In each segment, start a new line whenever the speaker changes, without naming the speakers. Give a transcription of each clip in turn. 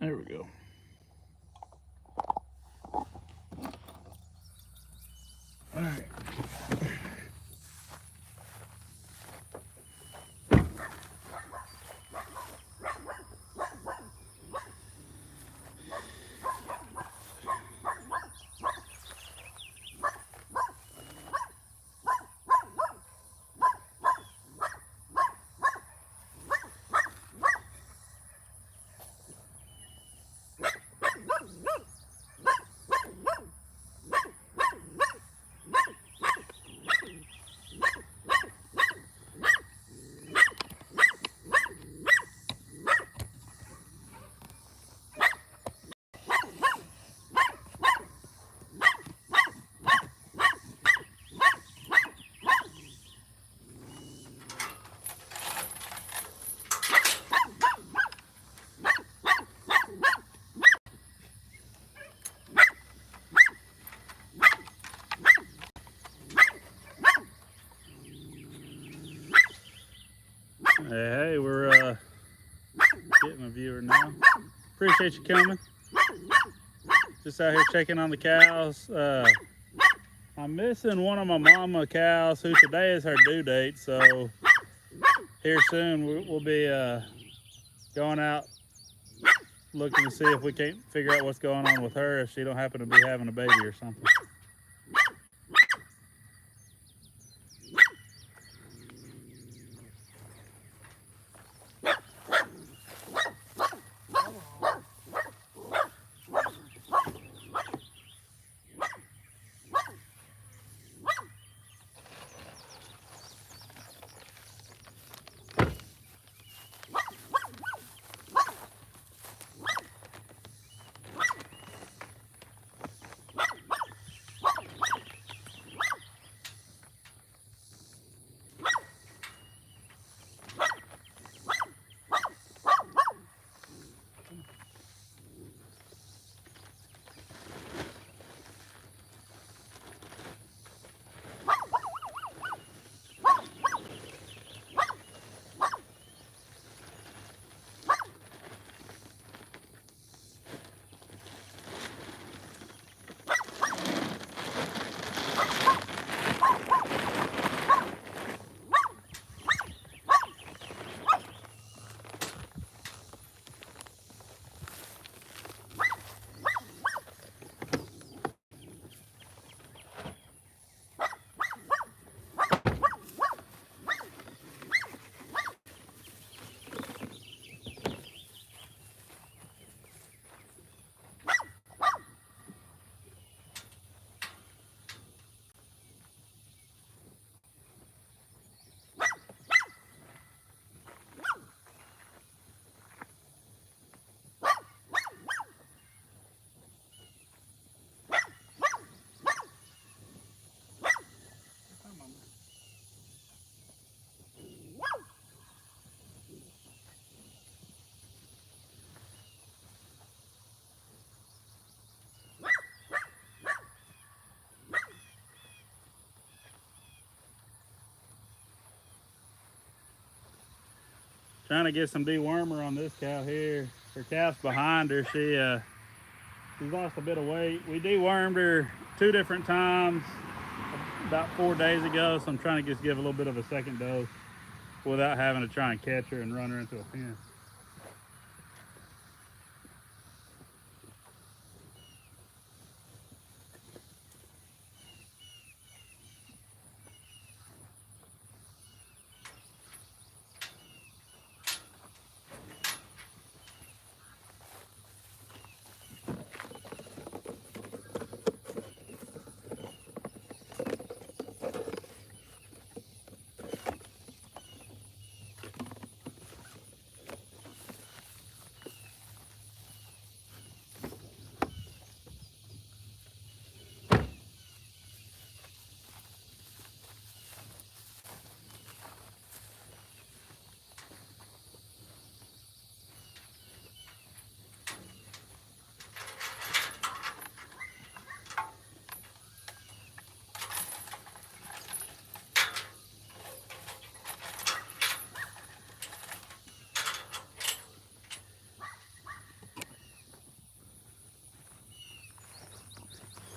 There we go. All right. Hey, we're getting a viewer now. Appreciate you coming. Just out here checking on the cows. I'm missing one of my mama cows who today is her due date, so here soon we'll be going out looking to see if we can't figure out what's going on with her, if she don't happen to be having a baby or something. Trying to get some dewormer on this cow here. Her calf's behind her. She's lost a bit of weight. We dewormed her 2 different times about 4 days ago, so I'm trying to just give a little bit of a second dose without having to try and catch her and run her into a pen.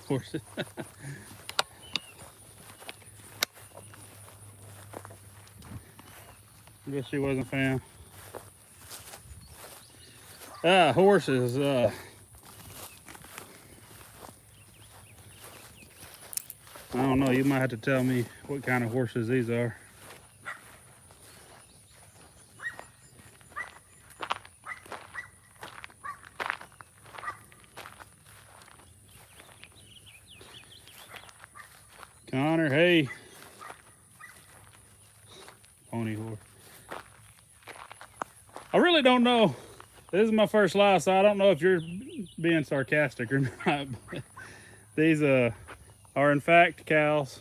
horses. I guess she wasn't a fan. Horses. I don't know. You might have to tell me what kind of horses these are. Connor, hey. Pony horse. I really don't know. This is my first live, so I don't know if you're being sarcastic or not. But these are in fact cows.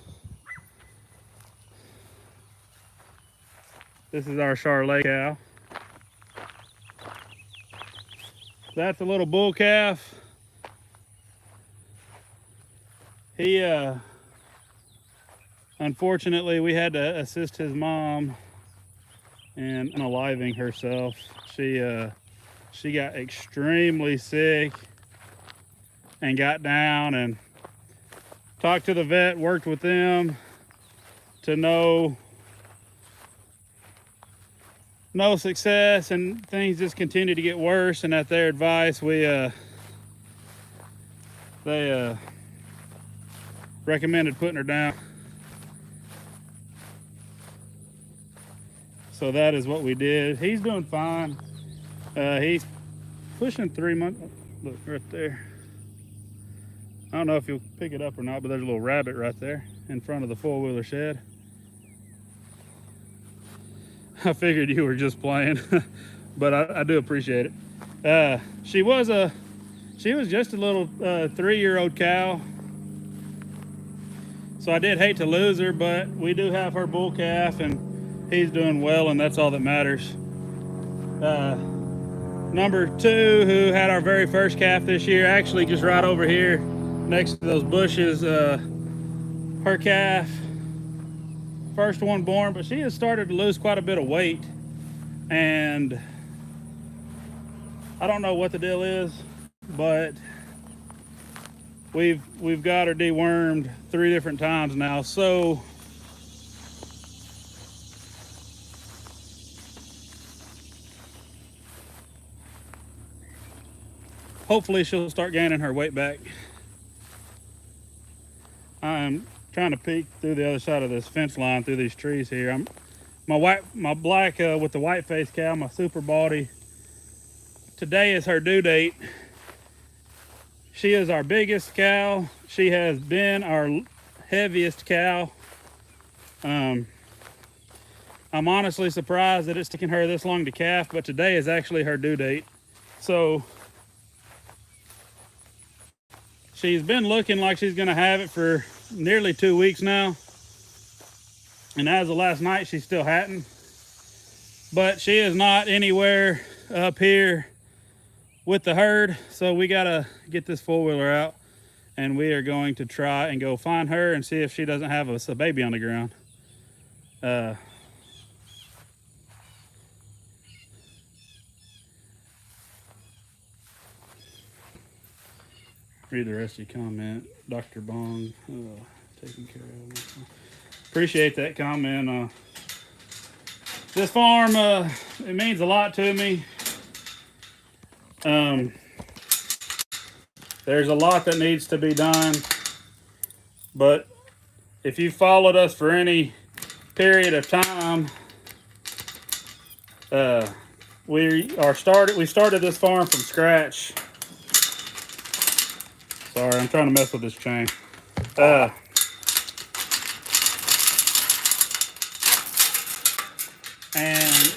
This is our Charolais cow. That's a little bull calf. He unfortunately we had to assist his mom in unaliving herself. She got extremely sick and got down and talked to the vet, worked with them to no success, and things just continued to get worse. And at their advice, they recommended putting her down. So that is what we did. He's doing fine. He's pushing 3 months. Look right there. I don't know if you'll pick it up or not, but there's a little rabbit right there in front of the four-wheeler shed. I figured you were just playing, but I do appreciate it. She was just a little 3-year-old cow, so I did hate to lose her, but we do have her bull calf, and he's doing well, and that's all that matters. Number 2, who had our very first calf this year, actually just right over here next to those bushes, her calf, first one born, but she has started to lose quite a bit of weight, and I don't know what the deal is, but we've got her dewormed 3 different times now, so hopefully she'll start gaining her weight back. I'm trying to peek through the other side of this fence line through these trees here. My black with the white face cow, my super body. Today is her due date. She is our biggest cow. She has been our heaviest cow. I'm honestly surprised that it's taken her this long to calf, but today is actually her due date. So she's been looking like she's gonna have it for nearly 2 weeks now. And as of last night, she still hadn't. But she is not anywhere up here with the herd. So we gotta get this four-wheeler out, and we are going to try and go find her and see if she doesn't have a baby on the ground. Read the rest of your comment. Dr. Bong, taking care of. Appreciate that comment. This farm, it means a lot to me. There's a lot that needs to be done, but if you followed us for any period of time, we started this farm from scratch. Sorry, I'm trying to mess with this chain. And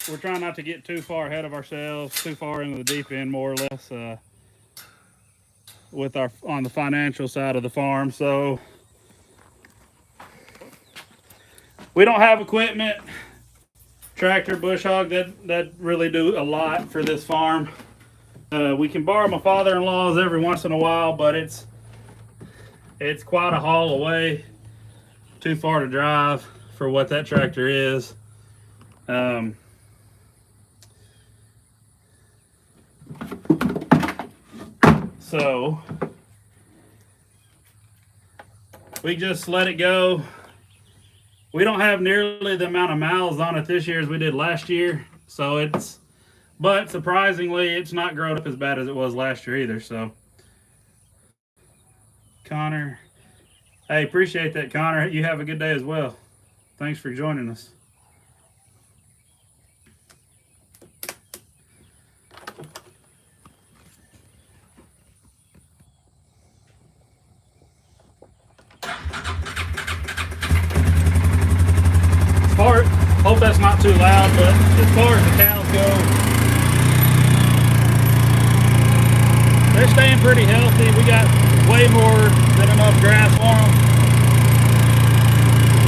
we're trying not to get too far ahead of ourselves, too far into the deep end, more or less, on the financial side of the farm. So we don't have equipment, tractor, bush hog that really do a lot for this farm. We can borrow my father-in-law's every once in a while, but it's quite a haul away, too far to drive for what that tractor is. So we just let it go. We don't have nearly the amount of mouths on it this year as we did last year. So but surprisingly, it's not grown up as bad as it was last year either. So, Connor, hey, appreciate that, Connor. You have a good day as well. Thanks for joining us. Hope that's not too loud, but as far as the cows go, they're staying pretty healthy. We got way more than enough grass for them.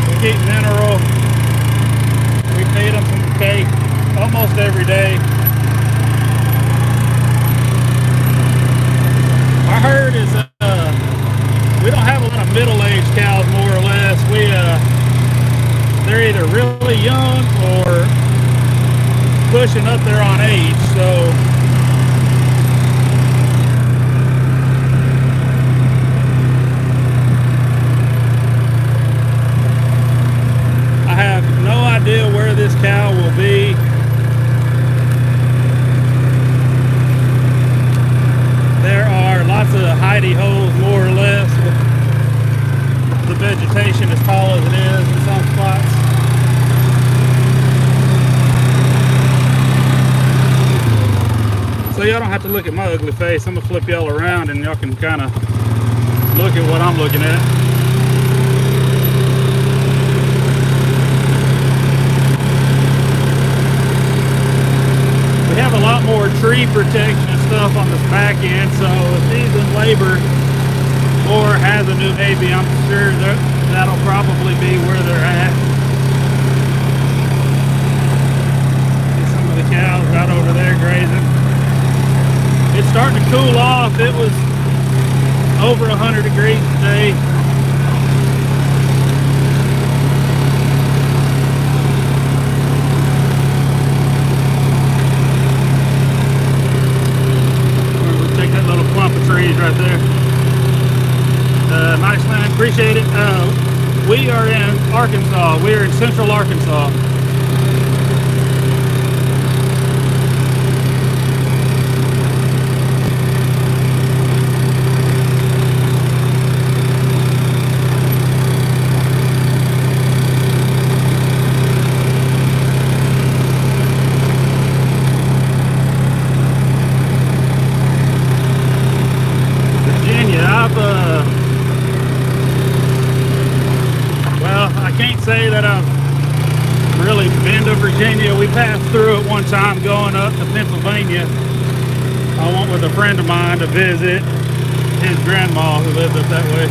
We keep mineral. We feed them some cake almost every day. Our herd is, we don't have a lot of middle-aged cows, more or less. They're either really young or pushing up there on age, so I have no idea where this cow will be. There are lots of hidey holes, more or less, with the vegetation as tall as it is in some spots. So y'all don't have to look at my ugly face. I'm gonna flip y'all around and y'all can kind of look at what I'm looking at. We have a lot more tree protection and stuff on this back end, so if he's in labor or has a new baby, I'm sure that'll probably be where they're at. See some of the cows right over there grazing. It's starting to cool off. It was over 100 degrees today. We'll take that little clump of trees right there. Nice land, appreciate it. We are in Arkansas. We are in central Arkansas. Say that I've really been to Virginia. We passed through it one time going up to Pennsylvania. I went with a friend of mine to visit his grandma who lived up that way.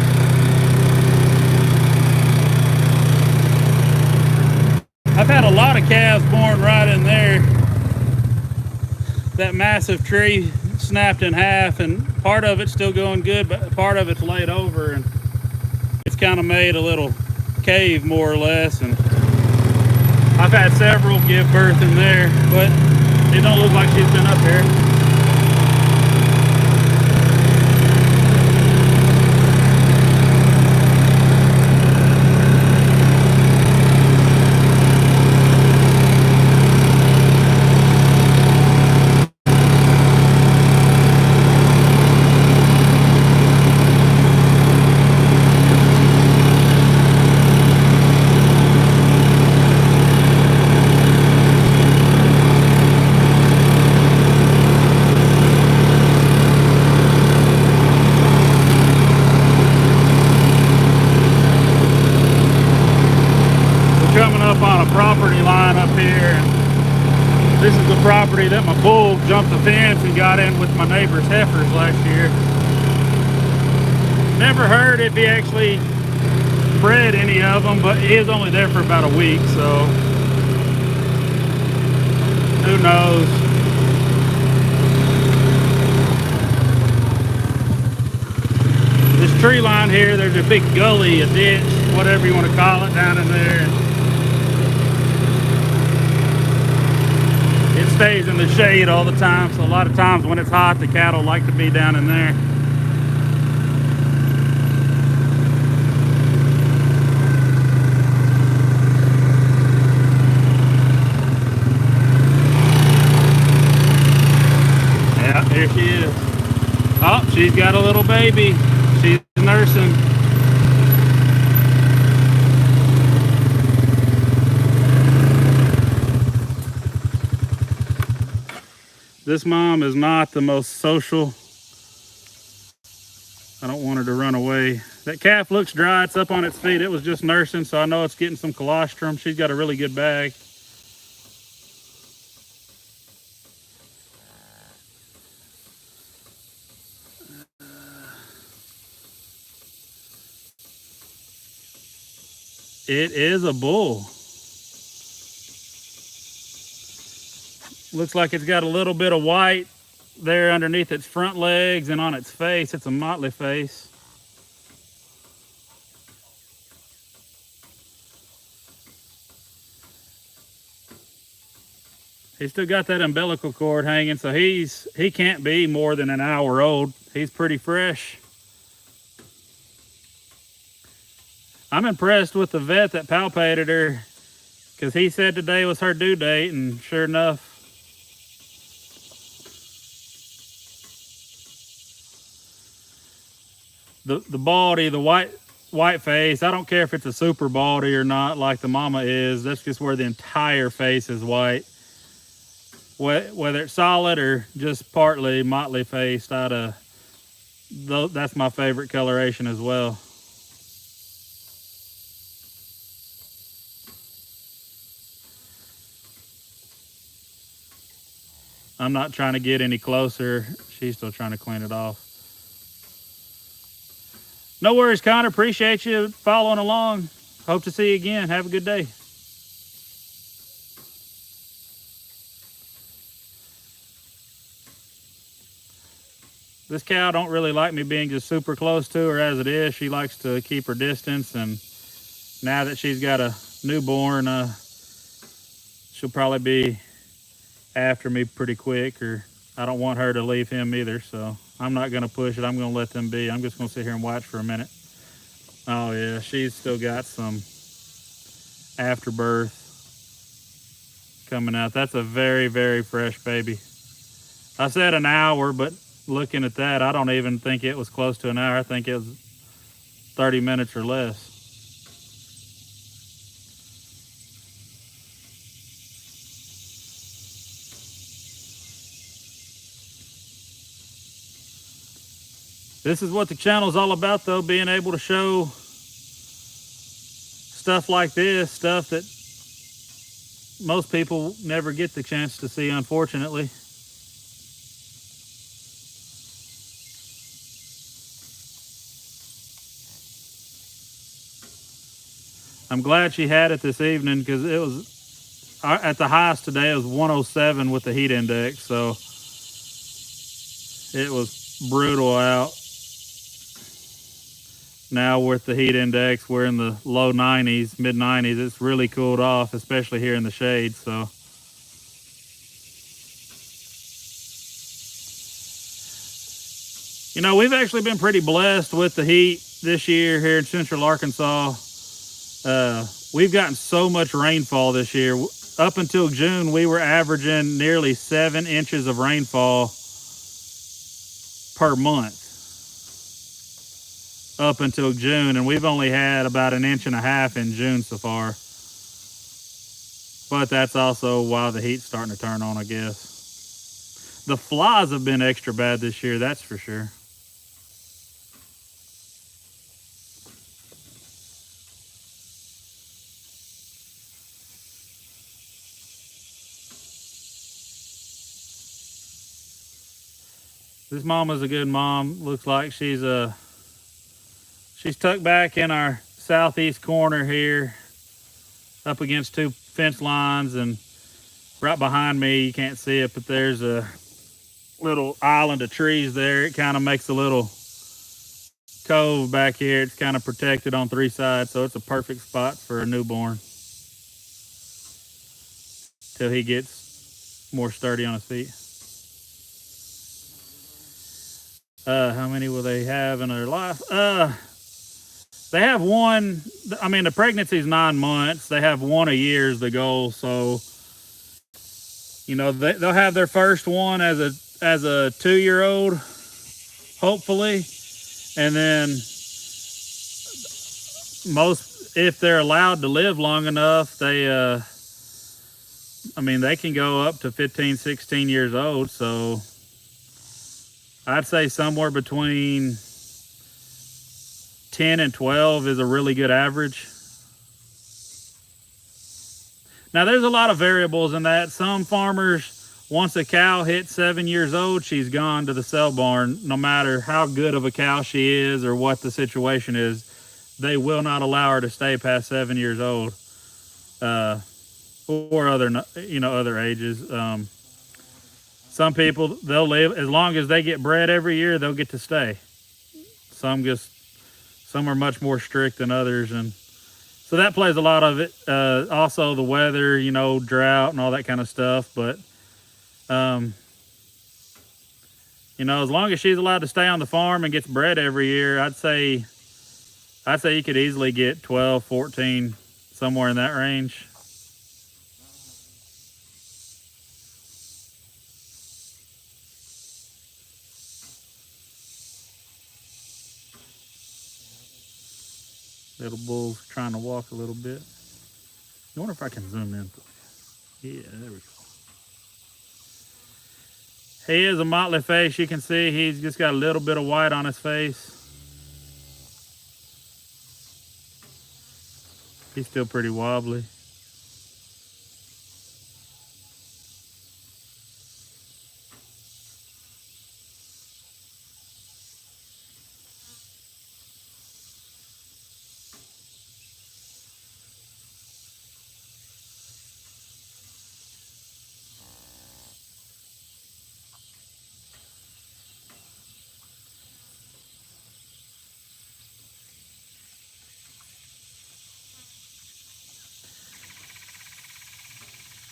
I've had a lot of calves born right in there. That massive tree snapped in half, and part of it's still going good, but part of it's laid over, and it's kind of made a little cave, more or less. And I've had several give birth in there, but it don't look like she's been up here. On a property line up here, and this is the property that my bull jumped the fence and got in with my neighbor's heifers last year. Never heard if he actually bred any of them, but he is only there for about a week, so who knows. This tree line here, there's a big gully, a ditch, whatever you want to call it, down in there. It stays in the shade all the time, so a lot of times when it's hot, the cattle like to be down in there. She's got a little baby. She's nursing. This mom is not the most social. I don't want her to run away. That calf looks dry. It's up on its feet. It was just nursing, so I know it's getting some colostrum. She's got a really good bag. It is a bull. Looks like it's got a little bit of white there underneath its front legs and on its face. It's a motley face. He's still got that umbilical cord hanging, so he can't be more than an hour old. He's pretty fresh. I'm impressed with the vet that palpated her, because he said today was her due date, and sure enough, the baldy, the white face, I don't care if it's a super baldy or not like the mama is. That's just where the entire face is white. Whether it's solid or just partly motley faced, that's my favorite coloration as well. I'm not trying to get any closer. She's still trying to clean it off. No worries, Connor. Appreciate you following along. Hope to see you again. Have a good day. This cow don't really like me being just super close to her as it is. She likes to keep her distance, and now that she's got a newborn, she'll probably be after me pretty quick, or I don't want her to leave him either, so I'm not going to push it. I'm going to let them be. I'm just going to sit here and watch for a minute. Oh yeah, she's still got some afterbirth coming out. That's a very, very fresh baby. I said an hour, but looking at that, I don't even think it was close to an hour. I think it was 30 minutes or less. This is what the channel's all about, though, being able to show stuff like this, stuff that most people never get the chance to see, unfortunately. I'm glad she had it this evening, because it was at the highest today. It was 107 with the heat index, so it was brutal out. Now with the heat index, we're in the low 90s, mid 90s. It's really cooled off, especially here in the shade. So you know, we've actually been pretty blessed with the heat this year here in Central Arkansas. We've gotten so much rainfall this year. Up until June, we were averaging nearly 7 inches of rainfall per month. Up until June, and we've only had about 1.5 inches in June so far. But that's also why the heat's starting to turn on, I guess. The flies have been extra bad this year, that's for sure. This mama's a good mom. Looks like she's tucked back in our southeast corner here, up against 2 fence lines, and right behind me, you can't see it, but there's a little island of trees there. It kind of makes a little cove back here. It's kind of protected on 3 sides, so it's a perfect spot for a newborn till he gets more sturdy on his feet. How many will they have in their life? They have one. I mean, the pregnancy's 9 months. They have one a year is the goal. So, you know, they'll have their first one as a 2-year-old, hopefully. And then most, if they're allowed to live long enough, I mean, they can go up to 15, 16 years old. So I'd say somewhere between 10 and 12 is a really good average. Now, there's a lot of variables in that. Some farmers, once a cow hits 7 years old, she's gone to the sale barn. No matter how good of a cow she is or what the situation is, they will not allow her to stay past 7 years old, or other ages. Some people, they'll live as long as they get bred every year, they'll get to stay. Some are much more strict than others, and so that plays a lot of it. Also the weather, drought and all that kind of stuff. But as long as she's allowed to stay on the farm and gets bred every year, I'd say you could easily get 12, 14, somewhere in that range. Little bull's trying to walk a little bit. I wonder if I can zoom in. Yeah, there we go. He is a motley face. You can see he's just got a little bit of white on his face. He's still pretty wobbly.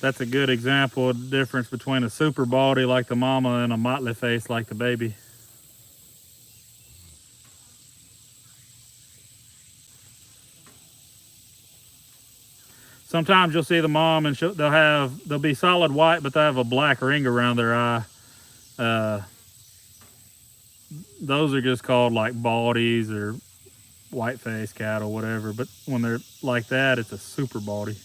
That's a good example of the difference between a super baldy like the mama and a motley face like the baby. Sometimes you'll see the mom and they'll be solid white, but they'll have a black ring around their eye. Those are just called like baldies or white face cattle, whatever. But when they're like that, it's a super baldy.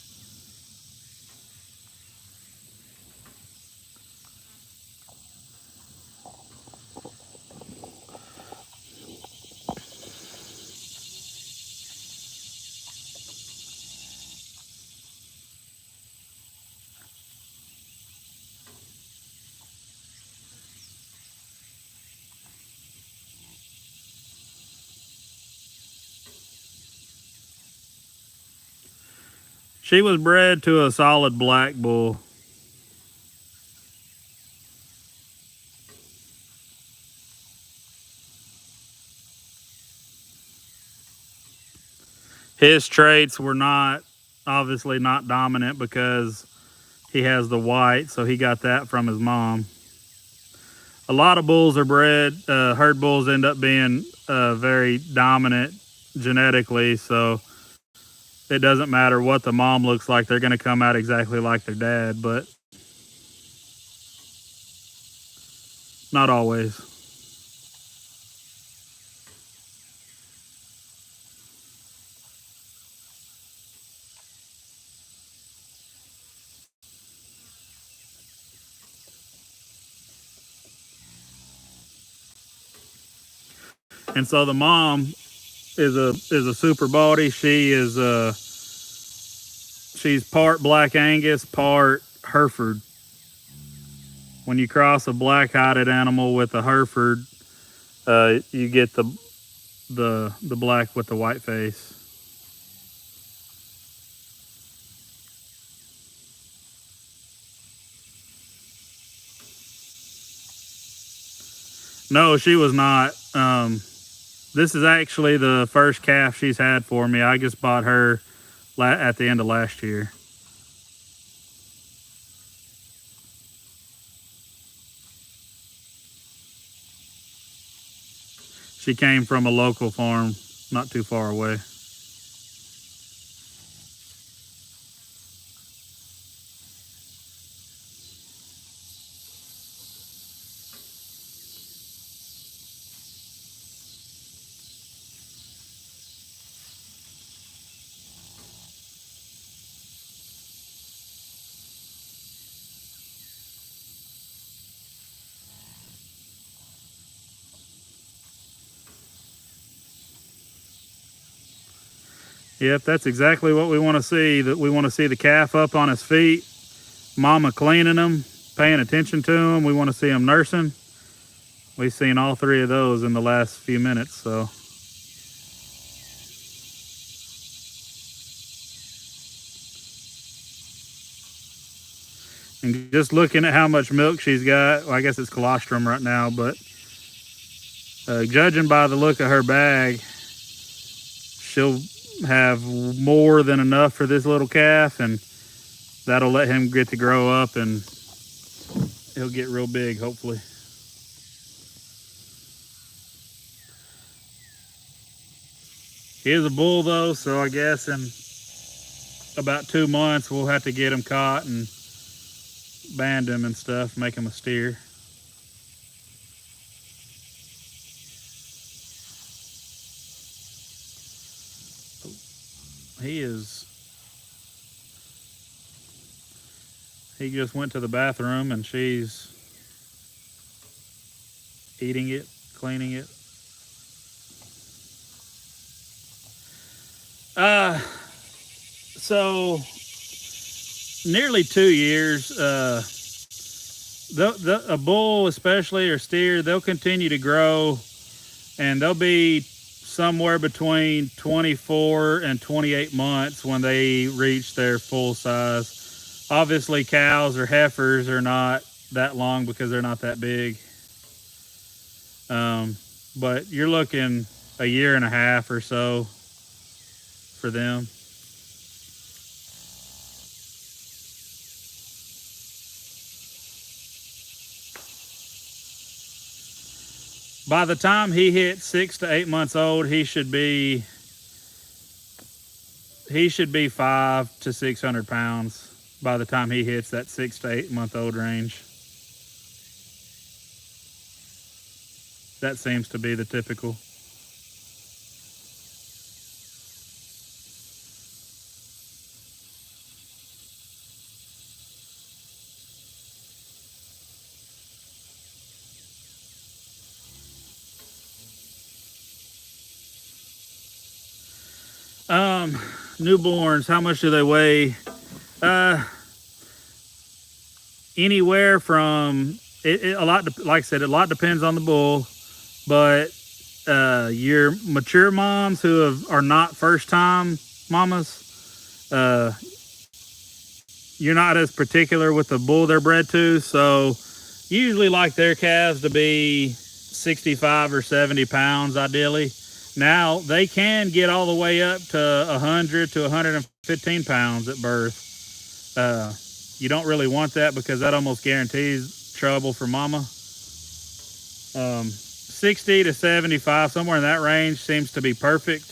She was bred to a solid black bull. His traits were obviously not dominant because he has the white, so he got that from his mom. A lot of bulls are bred, herd bulls end up being very dominant genetically, so it doesn't matter what the mom looks like, they're going to come out exactly like their dad, but not always. And so the mom is a super baldy. She's part Black Angus, part Hereford. When you cross a black-hided animal with a Hereford, you get the black with the white face. No, she was not. This is actually the first calf she's had for me. I just bought her at the end of last year. She came from a local farm not too far away. Yep, that's exactly what we want to see. That we want to see the calf up on his feet, mama cleaning him, paying attention to him. We want to see him nursing. We've seen all three of those in the last few minutes. So and just looking at how much milk she's got, well, I guess it's colostrum right now, but judging by the look of her bag, she'll have more than enough for this little calf, and that'll let him get to grow up and he'll get real big, hopefully. He is a bull though, so I guess in about 2 months we'll have to get him caught and band him and stuff, make him a steer. He just went to the bathroom and she's eating it, cleaning it. So nearly 2 years, a bull especially, or steer, they'll continue to grow, and they'll be somewhere between 24 and 28 months when they reach their full size. Obviously cows or heifers are not that long because they're not that big. But you're looking a year and a half or so for them. By the time he hits 6 to 8 months old, he should be 500 to 600 pounds by the time he hits that 6 to 8 month old range. That seems to be the typical. Newborns, how much do they weigh? Anywhere from a lot. Like I said, a lot depends on the bull, but your mature moms who are not first-time mamas, you're not as particular with the bull they're bred to, so usually like their calves to be 65 or 70 pounds ideally. Now, they can get all the way up to 100 to 115 pounds at birth. You don't really want that because that almost guarantees trouble for mama. 60 to 75, somewhere in that range seems to be perfect.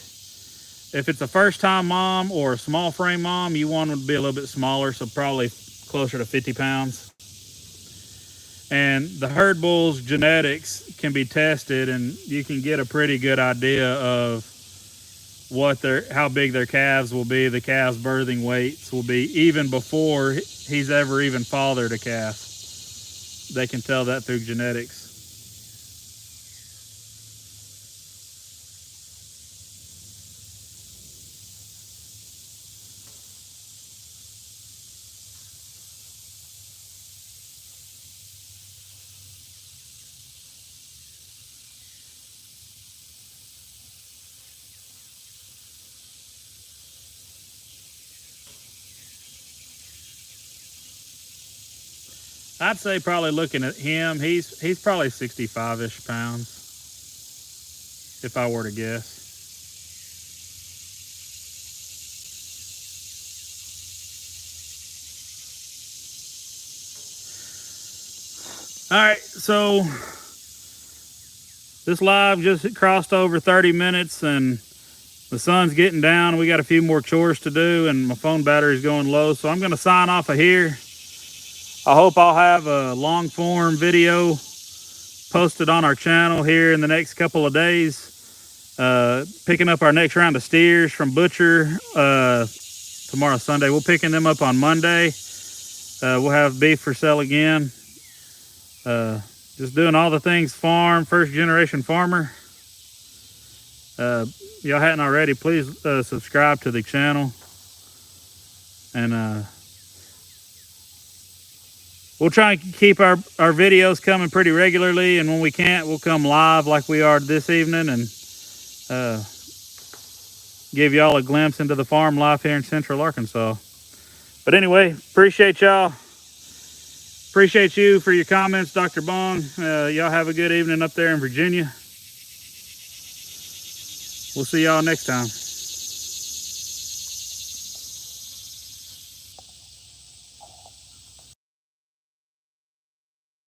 If it's a first-time mom or a small frame mom, you want them to be a little bit smaller, so probably closer to 50 pounds. And the herd bull's genetics can be tested, and you can get a pretty good idea of how big their calves will be, the calves' birthing weights will be, even before he's ever even fathered a calf. They can tell that through genetics. I'd say probably looking at him, he's probably 65-ish pounds, if I were to guess. All right, so this live just crossed over 30 minutes and the sun's getting down. We got a few more chores to do and my phone battery's going low, so I'm going to sign off of here. I hope I'll have a long form video posted on our channel here in the next couple of days. Picking up our next round of steers from Butcher tomorrow, Sunday. We're picking them up on Monday. We'll have beef for sale again. Just doing all the things farm, first generation farmer. Y'all hadn't already, please subscribe to the channel. And we'll try and keep our videos coming pretty regularly. And when we can't, we'll come live like we are this evening and give y'all a glimpse into the farm life here in Central Arkansas. But anyway, appreciate y'all. Appreciate you for your comments, Dr. Bong. Y'all have a good evening up there in Virginia. We'll see y'all next time.